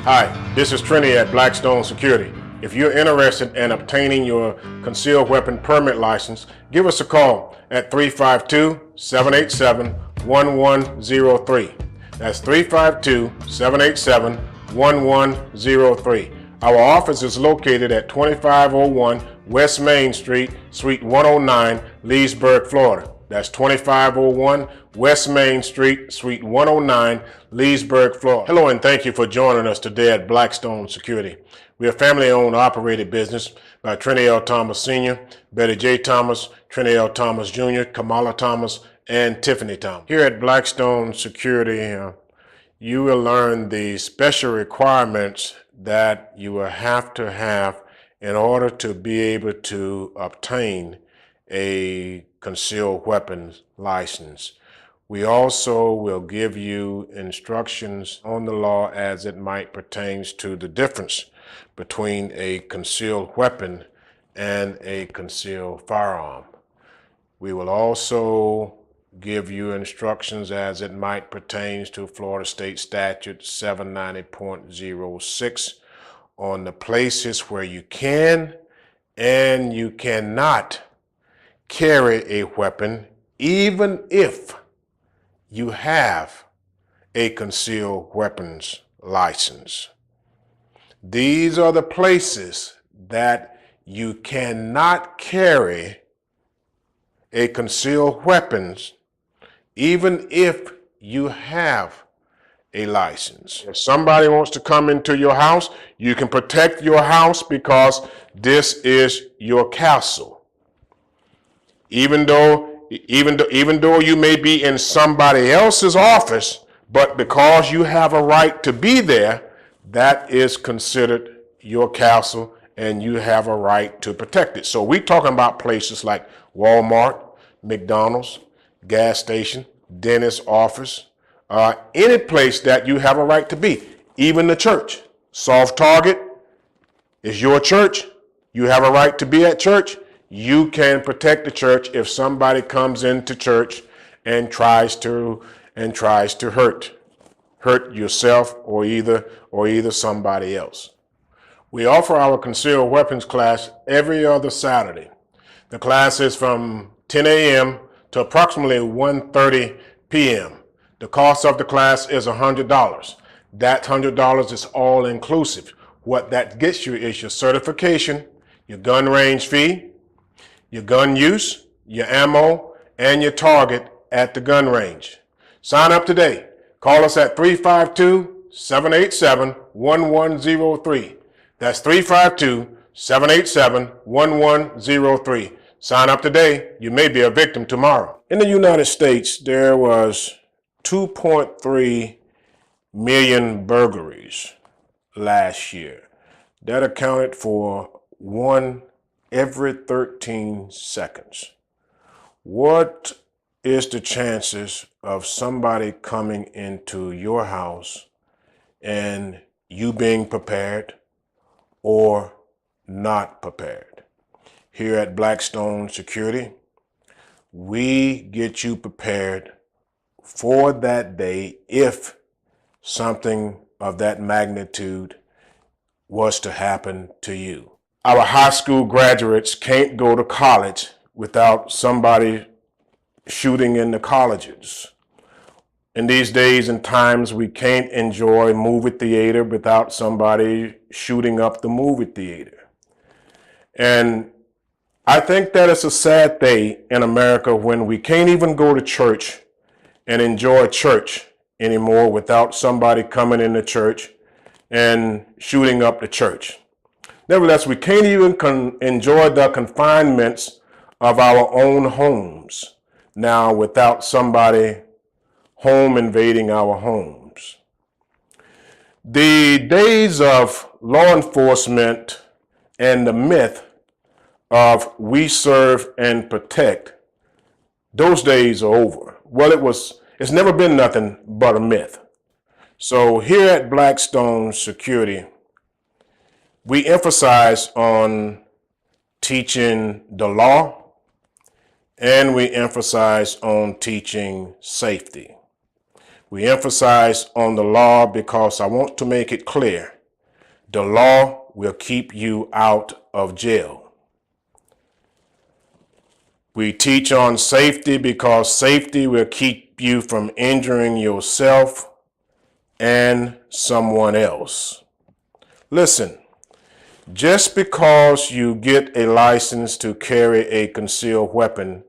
Hi, this is Trini at Blackstone Security. If you're interested in obtaining your concealed weapon permit license, give us a call at 352-787-1103. That's 352-787-1103. Our office is located at 2501 West Main Street, Suite 109, Leesburg, Florida. That's 2501 West Main Street, Suite 109, Leesburg, Florida. Hello and thank you for joining us today at Blackstone Security. We are a family-owned operated business by Trini L. Thomas Sr., Betty J. Thomas, Trini L. Thomas Jr., Kamala Thomas, and Tiffany Thomas. Here at Blackstone Security, you will learn the special requirements that you will have to have in order to be able to obtain a concealed weapons license. We also will give you instructions on the law as it might pertains to the difference between a concealed weapon and a concealed firearm. We will also give you instructions as it might pertains to Florida State Statute 790.06 on the places where you can and you cannot carry a weapon even if you have a concealed weapons license. These are the places that you cannot carry a concealed weapons even if you have a license. If somebody wants to come into your house, you can protect your house because this is your castle. Even though you may be in somebody else's office, but because you have a right to be there, that is considered your castle and you have a right to protect it. So we're talking about places like Walmart, McDonald's, gas station, dentist's office, any place that you have a right to be, even the church. Soft target is your church. You have a right to be at church. You can protect the church if somebody comes into church and tries to hurt yourself or either somebody else. We offer our concealed weapons class every other Saturday. The class is from 10 a.m. to approximately 1:30 p.m. The cost of the class is $100. That $100 is all inclusive. What that gets you is your certification, your gun range fee, your gun use, your ammo, and your target at the gun range. Sign up today. Call us at 352-787-1103. That's 352-787-1103. Sign up today. You may be a victim tomorrow. In the United States, there was 2.3 million burglaries last year. That accounted for one every 13 seconds. What is the chances of somebody coming into your house and you being prepared or not prepared? Here at Blackstone Security, we get you prepared for that day if something of that magnitude was to happen to you. Our high school graduates can't go to college without somebody shooting in the colleges. In these days and times, we can't enjoy movie theater without somebody shooting up the movie theater. And I think that it's a sad day in America when we can't even go to church and enjoy church anymore without somebody coming into church and shooting up the church. Nevertheless, we can't even enjoy the confinements of our own homes now without somebody home invading our homes. The days of law enforcement and the myth of we serve and protect, those days are over. Well, it's never been nothing but a myth. So here at Blackstone Security, we emphasize on teaching the law and we emphasize on teaching safety. We emphasize on the law because I want to make it clear. The law will keep you out of jail. We teach on safety because safety will keep you from injuring yourself and someone else. Listen, just because you get a license to carry a concealed weapon,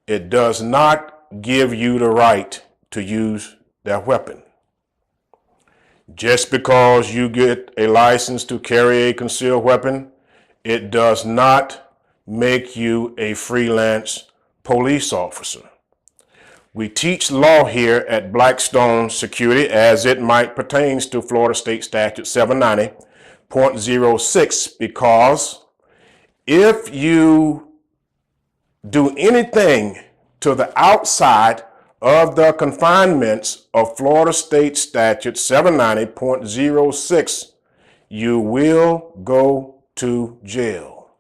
it does not give you the right to use that weapon. Just because you get a license to carry a concealed weapon, it does not make you a freelance police officer. We teach law here at Blackstone Security as it might pertains to Florida State Statute 790.06 because if you do anything to the outside of the confinements of Florida State Statute 790.06, you will go to jail.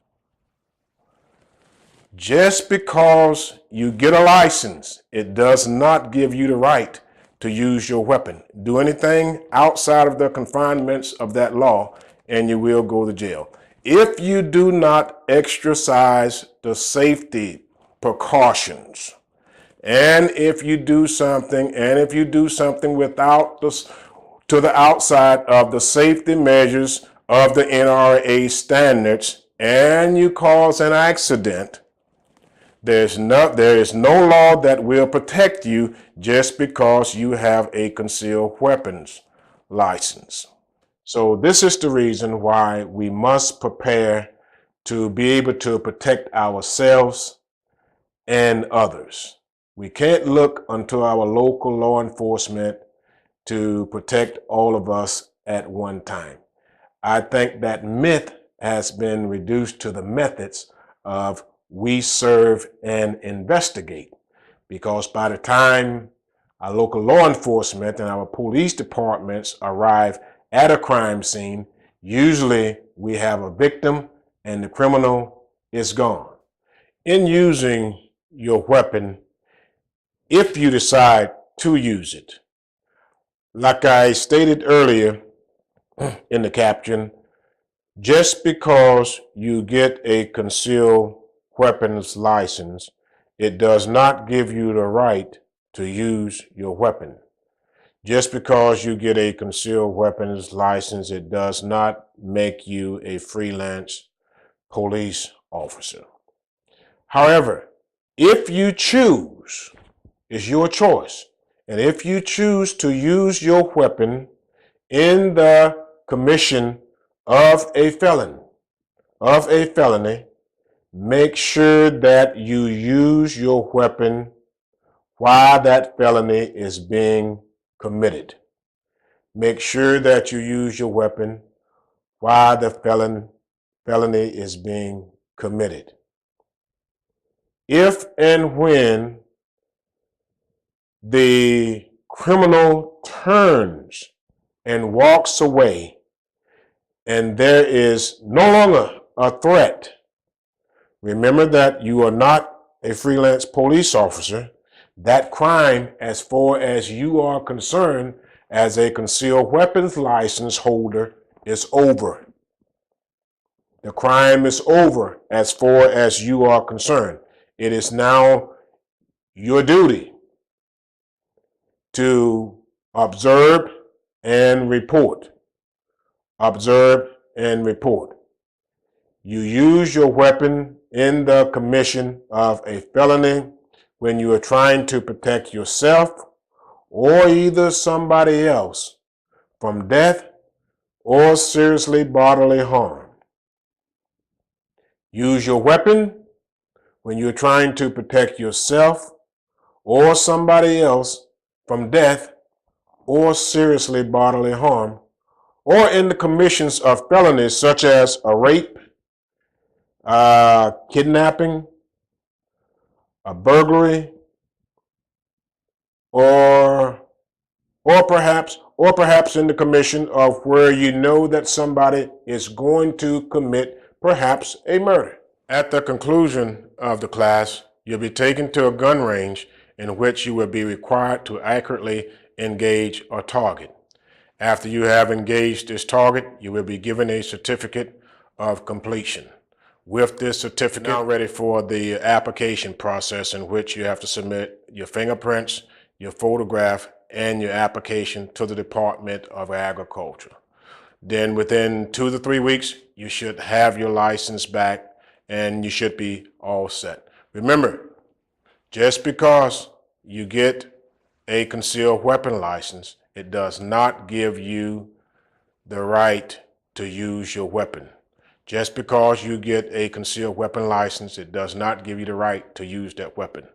Just because you get a license, it does not give you the right to use your weapon. Do anything outside of the confinements of that law, and you will go to jail. If you do not exercise the safety precautions, and if you do something without to the outside of the safety measures of the NRA standards, and you cause an accident, there is no law that will protect you just because you have a concealed weapons license. So this is the reason why we must prepare to be able to protect ourselves and others. We can't look unto our local law enforcement to protect all of us at one time. I think that myth has been reduced to the methods of we serve and investigate, because by the time our local law enforcement and our police departments arrive at a crime scene, usually we have a victim and the criminal is gone. In using your weapon, if you decide to use it, like I stated earlier in the caption, just because you get a concealed weapons license, it does not give you the right to use your weapon. Just because you get a concealed weapons license, it does not make you a freelance police officer. However, if you choose, it's your choice, and if you choose to use your weapon in the commission of a felony, make sure that you use your weapon while that felony is being committed. Make sure that you use your weapon while the felony is being committed. If and when the criminal turns and walks away and there is no longer a threat, remember that you are not a freelance police officer. That crime, as far as you are concerned, as a concealed weapons license holder, is over. The crime is over as far as you are concerned. It is now your duty to observe and report. Observe and report. You use your weapon in the commission of a felony when you are trying to protect yourself or either somebody else from death or seriously bodily harm. Use your weapon when you're trying to protect yourself or somebody else from death or seriously bodily harm, or in the commissions of felonies such as a rape, kidnapping, a burglary, or perhaps in the commission of where you know that somebody is going to commit perhaps a murder. At the conclusion of the class, you'll be taken to a gun range in which you will be required to accurately engage a target. After you have engaged this target, you will be given a certificate of completion. With this certificate, you're now ready for the application process, in which you have to submit your fingerprints, your photograph, and your application to the Department of Agriculture. Then within 2 to 3 weeks, you should have your license back and you should be all set. Remember, just because you get a concealed weapon license, it does not give you the right to use your weapon. Just because you get a concealed weapon license, it does not give you the right to use that weapon.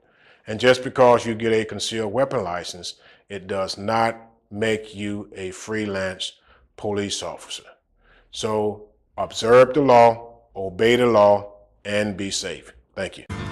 And just because you get a concealed weapon license, it does not make you a freelance police officer. So observe the law, obey the law, and be safe. Thank you.